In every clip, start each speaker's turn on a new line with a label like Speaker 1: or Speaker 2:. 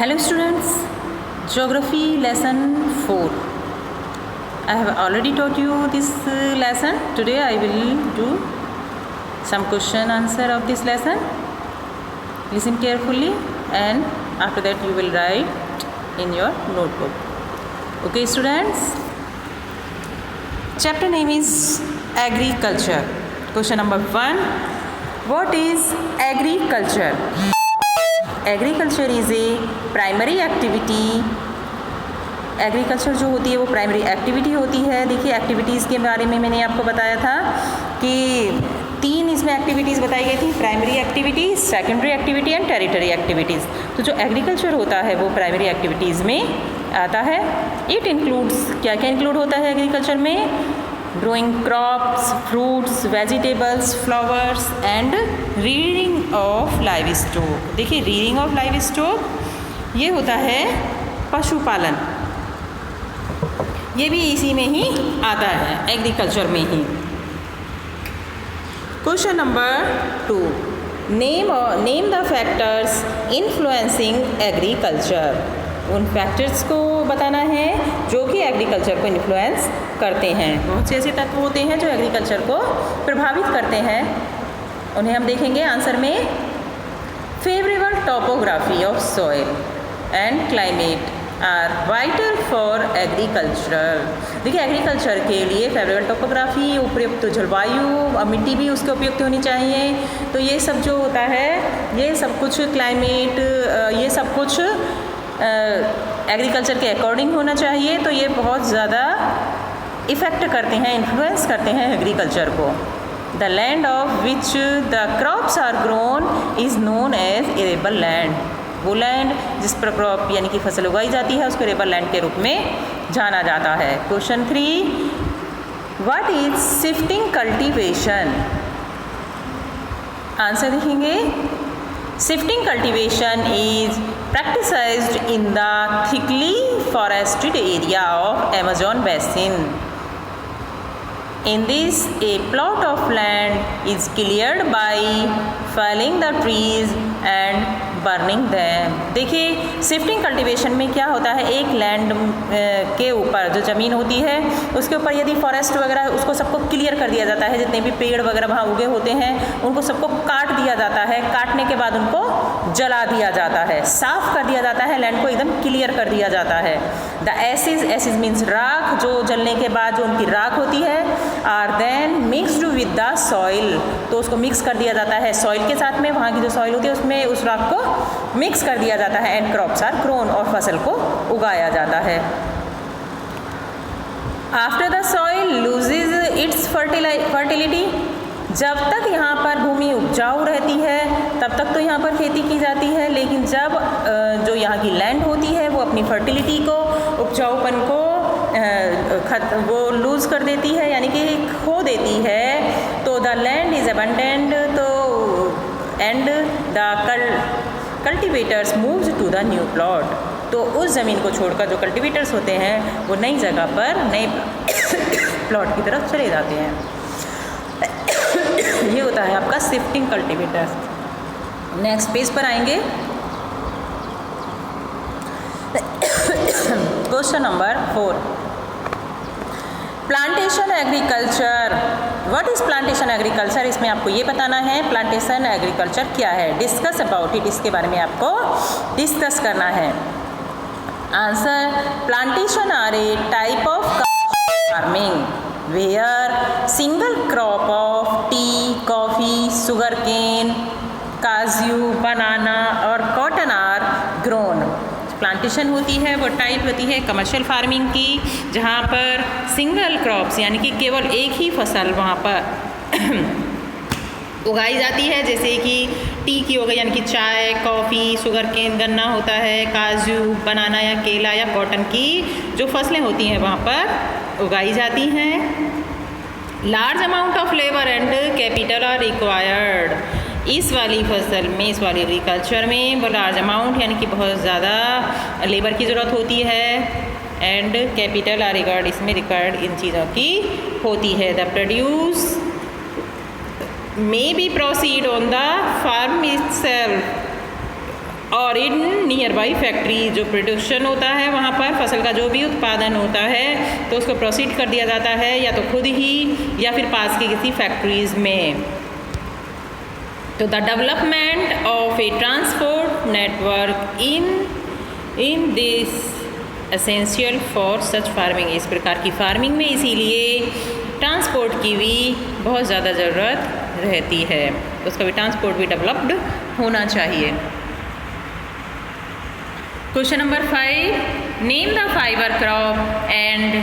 Speaker 1: Hello students, Geography lesson 4. I have already taught you this lesson. Today I will do some question answer of this lesson. Listen carefully and after that you will write in your notebook. Okay students, chapter name is Agriculture. Question number 1. What is agriculture? Agriculture is a primary activity. Agriculture जो होती है वो primary activity होती है। देखिए activities के बारे में मैंने आपको बताया था कि 3 इसमें एक्टिविटीज़ बताई गई थी, primary activities, secondary activity and territory activities. तो जो एग्रीकल्चर होता है वो प्राइमरी एक्टिविटीज़ में आता है। इट इंक्लूड्स, क्या क्या इंक्लूड होता है एग्रीकल्चर में? Growing crops, fruits, vegetables, flowers and reading of live stock. देखिए रीडिंग ऑफ लाइव स्टॉक ये होता है पशुपालन, ये भी इसी में ही आता है, एग्रीकल्चर में ही। Question number 2. Name the factors influencing agriculture. उन फैक्टर्स को बताना है जो कि एग्रीकल्चर को इन्फ्लुएंस करते हैं। बहुत से ऐसे तत्व होते हैं जो एग्रीकल्चर को प्रभावित करते हैं, उन्हें हम देखेंगे आंसर में। Favourable topography of soil and climate are vital for agriculture. देखिए एग्रीकल्चर के लिए फेवरेबल टोपोग्राफी, उपयुक्त जलवायु, मिट्टी भी उसके उपयुक्त होनी चाहिए। तो ये सब जो होता है, ये सब कुछ क्लाइमेट, ये सब कुछ एग्रीकल्चर के अकॉर्डिंग होना चाहिए। तो ये बहुत ज़्यादा इफ़ेक्ट करते हैं, इन्फ्लुएंस करते हैं एग्रीकल्चर को। The land of which the crops are grown is known as arable land. वो लैंड जिस पर क्रॉप यानी कि फसल उगाई जाती है उसको एरेबल लैंड के रूप में जाना जाता है। Question 3. What is shifting cultivation? Answer देखेंगे। Shifting cultivation is practiced in the thickly forested area of Amazon basin. In this, a plot of land is cleared by felling the trees and burning them. देखिए shifting cultivation में क्या होता है, एक land के ऊपर जो ज़मीन होती है उसके ऊपर यदि फॉरेस्ट वगैरह उसको सबको क्लियर कर दिया जाता है, जितने भी पेड़ वगैरह वहाँ उगे होते हैं उनको सबको काट दिया जाता है। काटने के बाद उनको जला दिया जाता है, साफ़ कर दिया जाता है, लैंड को एकदम क्लियर कर दिया जाता है। द एसिड मीन्स राख, जो जलने के बाद जो उनकी राख होती है, are then mixed with the soil. तो उसको मिक्स कर दिया जाता है सॉइल के साथ में, वहाँ की जो सॉइल होती है उसमें उस राख को मिक्स कर दिया जाता है। एंड क्रॉप्स आर ग्रोन, और फसल को उगाया जाता है। After the soil loses it's fertility. जब तक यहाँ पर भूमि उपजाऊ रहती है तब तक तो यहाँ पर खेती की जाती है, लेकिन जब जो यहाँ की लैंड होती है वो अपनी फर्टिलिटी को, उपजाऊपन को वो लूज़ कर देती है यानी कि खो देती है, तो द लैंड इज़ अबंडेंट। तो and the cultivators moves to the new plot. तो उस ज़मीन को छोड़कर जो कल्टिवेटर्स होते हैं वो नई जगह पर, नए प्लॉट की तरफ चले जाते हैं। ये होता है आपका शिफ्टिंग कल्टिवेटर्स। नेक्स्ट पेज पर आएंगे। Question number 4. Plantation agriculture. What is plantation agriculture? इसमें आपको ये बताना है प्लांटेशन एग्रीकल्चर क्या है। डिस्कस अबाउट इट, इसके बारे में आपको डिस्कस करना है। Answer: plantation are a type of farming where single crop of tea, coffee, sugar cane, काजू, बनाना और कॉटन आर ग्रोन। प्लांटेशन होती है वो टाइप होती है कमर्शियल फार्मिंग की, जहाँ पर सिंगल क्रॉप्स यानी कि केवल एक ही फसल वहाँ पर उगाई जाती है, जैसे कि टी की हो गई यानी कि चाय, कॉफ़ी, शुगर केन, गन्ना होता है, काजू, बनाना या केला या कॉटन की जो फसलें होती हैं वहाँ पर उगाई जाती हैं। Large amount of labour and capital R required. इस वाली फसल में, इस वाली एग्रीकल्चर में लार्ज अमाउंट यानी कि बहुत ज़्यादा लेबर की ज़रूरत होती है एंड कैपिटल आर रिक्वायर्ड, इसमें रिक्वायर्ड इन चीज़ों की होती है। The produce may be proceed on the farm itself और इन नियर बाई फैक्ट्री जो प्रोडक्शन होता है वहाँ पर फसल का जो भी उत्पादन होता है तो उसको प्रोसीड कर दिया जाता है या तो खुद ही या फिर पास की किसी फैक्ट्रीज में। तो the development of A transport network in this essential for such farming, इस प्रकार की फार्मिंग में इसीलिए ट्रांसपोर्ट की भी बहुत ज़्यादा ज़रूरत रहती है, उसका भी ट्रांसपोर्ट भी डेवलप्ड होना चाहिए। Question number 5, name the fibre crop and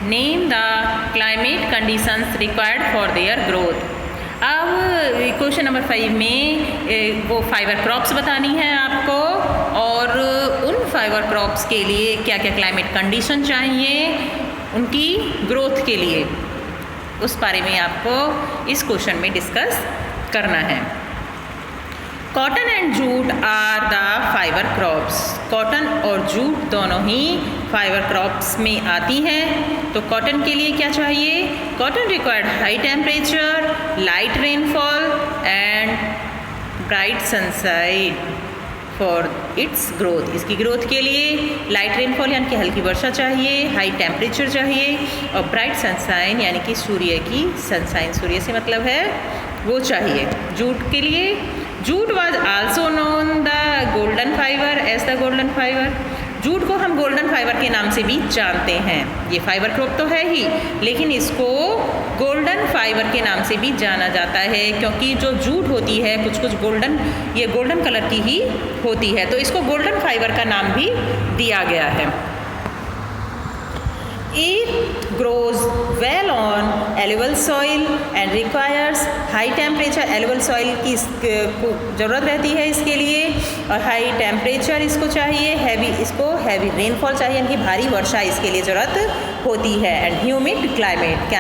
Speaker 1: name the climate conditions required for their growth. अब क्वेश्चन नंबर 5 में वो फाइबर क्रॉप्स बतानी है आपको और उन फाइबर क्रॉप्स के लिए क्या क्या क्लाइमेट कंडीशन चाहिए उनकी ग्रोथ के लिए, उस बारे में आपको इस क्वेश्चन में डिस्कस करना है। Cotton and jute are the fibre crops, cotton और जूट दोनों ही फाइबर क्रॉप्स में आती हैं। तो कॉटन के लिए क्या चाहिए? Cotton required high temperature, light rainfall and bright sunside for its growth. इसकी ग्रोथ के लिए लाइट रेनफॉल यानी कि हल्की वर्षा चाहिए, हाई टेम्परेचर चाहिए और ब्राइट सनसाइन यानी कि सूर्य की सनसाइन, सूर्य से मतलब है वो चाहिए। जूट के लिए jute was also known the golden fibre as the golden fibre. Jute को हम गोल्डन फाइबर के नाम से भी जानते हैं। ये फाइबर क्रॉप तो है ही लेकिन इसको गोल्डन फाइबर के नाम से भी जाना जाता है क्योंकि जो जूट होती है कुछ कुछ गोल्डन, ये गोल्डन कलर की ही होती है, तो इसको गोल्डन फाइबर का नाम भी दिया गया है। It grows well on alluvial soil and requires high temperature। alluvial soil की ज़रूरत रहती है इसके लिए और हाई टेम्परेचर इसको चाहिए, हैवी रेनफॉल चाहिए यानी कि भारी वर्षा इसके लिए ज़रूरत होती है। एंड ह्यूमिड क्लाइमेट,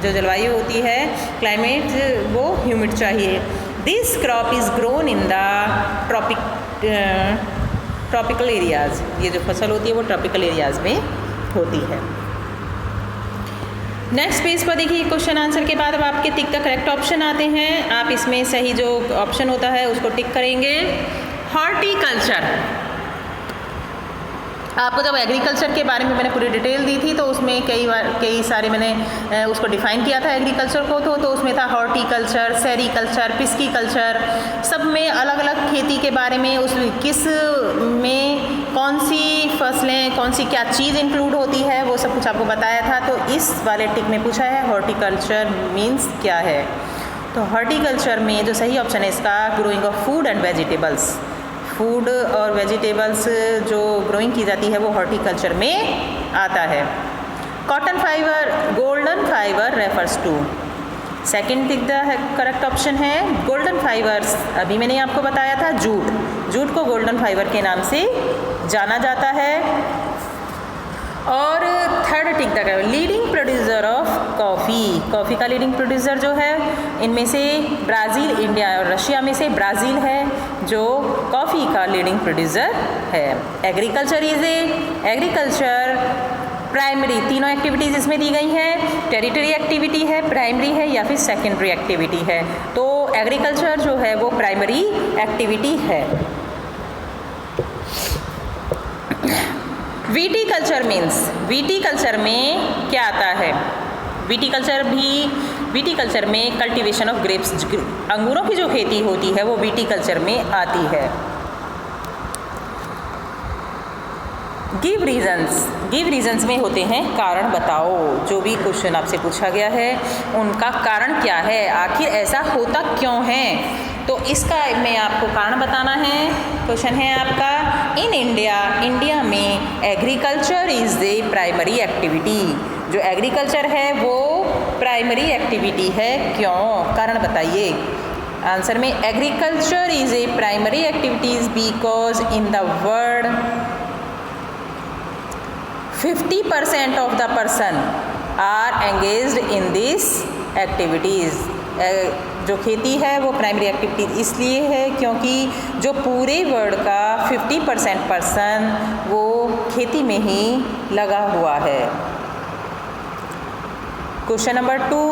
Speaker 1: जो जलवायु होती है क्लाइमेट वो ह्यूमिड चाहिए। This crop is grown in the tropical areas. ये जो फसल होती है वो ट्रॉपिकल एरियाज़ में होती है। नेक्स्ट पेज पर देखिए क्वेश्चन आंसर के बाद अब आपके टिक द करेक्ट ऑप्शन आते हैं। आप इसमें सही जो ऑप्शन होता है उसको टिक करेंगे। हॉर्टिकल्चर, आपको जब एग्रीकल्चर के बारे में मैंने पूरी डिटेल दी थी तो उसमें कई सारे मैंने उसको डिफाइन किया था एग्रीकल्चर को, तो उसमें था हॉर्टिकल्चर, सेरीकल्चर, पिस्कीकल्चर, सब में अलग अलग खेती के बारे में उस किस में कौन सी फसलें, कौन सी क्या चीज़ इंक्लूड होती है वो सब कुछ आपको बताया था। तो इस वाले टिक में पूछा है हॉर्टिकल्चर मीन्स क्या है। तो हॉर्टिकल्चर में जो सही ऑप्शन है इसका growing of food and vegetables, food और वेजिटेबल्स जो ग्रोइंग की जाती है वो हॉर्टिकल्चर में आता है। Cotton fibre, golden fibre refers to, second tick the correct option है गोल्डन फाइबर्स। अभी मैंने आपको बताया था जूट को गोल्डन फाइबर के नाम से जाना जाता है। और third tick the leading producer of coffee का लीडिंग प्रोड्यूसर जो है इनमें से ब्राज़ील, इंडिया और रशिया में से ब्राज़ील है जो कॉफ़ी का लीडिंग प्रोड्यूसर है। एग्रीकल्चर प्राइमरी, तीनों एक्टिविटीज़ इसमें दी गई हैं। टेरिटरी एक्टिविटी है, प्राइमरी है या फिर सेकेंडरी एक्टिविटी है। तो एग्रीकल्चर जो है वो प्राइमरी एक्टिविटी है। विटीकल्चर मीन्स, विटीकल्चर में क्या आता है? विटीकल्चर में कल्टीवेशन ऑफ ग्रेप्स, अंगूरों की जो खेती होती है वो विटीकल्चर में आती है। गिव रीजन्स में होते हैं कारण बताओ। जो भी क्वेश्चन आपसे पूछा गया है उनका कारण क्या है, आखिर ऐसा होता क्यों है, तो इसका मैं आपको कारण बताना है। क्वेश्चन है आपका इन इंडिया में agriculture is the primary activity. जो एग्रीकल्चर है वो प्राइमरी एक्टिविटी है, क्यों, कारण बताइए। आंसर में agriculture is a primary activities because in the world 50% of the person are engaged in these activities। जो खेती है वो प्राइमरी एक्टिविटी इसलिए है क्योंकि जो पूरे वर्ल्ड का 50% पर्सन वो खेती में ही लगा हुआ है। Question number 2,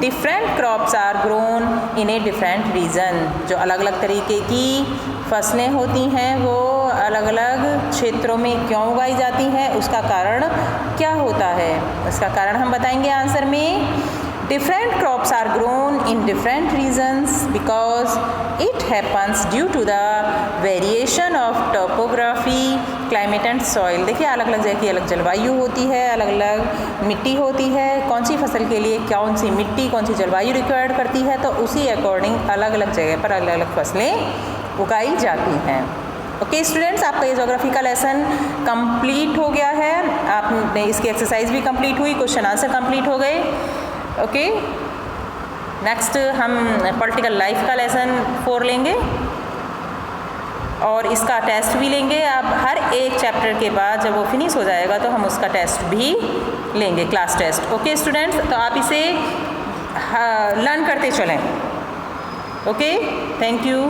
Speaker 1: different crops are grown in a different region. जो अलग अलग तरीके की फसलें होती हैं वो अलग अलग क्षेत्रों में क्यों उगाई जाती हैं, उसका कारण क्या होता है, उसका कारण हम बताएंगे आंसर में। Different crops are grown in different regions because it happens due to the variation of topography, climate and soil। देखिए अलग अलग जगह की अलग जलवायु होती है, अलग अलग मिट्टी होती है, कौन सी फसल के लिए कौन सी मिट्टी कौन सी जलवायु रिक्वायर्ड करती है, तो उसी अकॉर्डिंग अलग अलग जगह पर अलग अलग फसलें उगाई जाती हैं। ओके स्टूडेंट्स, आपका ये ज्योग्राफी का लेसन कंप्लीट हो गया है, आपने इसकी एक्सरसाइज भी कंप्लीट हुई, क्वेश्चन आंसर कंप्लीट हो गए। ओके नेक्स्ट हम पॉलिटिकल लाइफ का लेसन 4 लेंगे और इसका टेस्ट भी लेंगे। अब हर एक चैप्टर के बाद जब वो फिनिश हो जाएगा तो हम उसका टेस्ट भी लेंगे, क्लास टेस्ट। ओके स्टूडेंट्स, तो आप इसे लर्न करते चलें। Okay, thank you.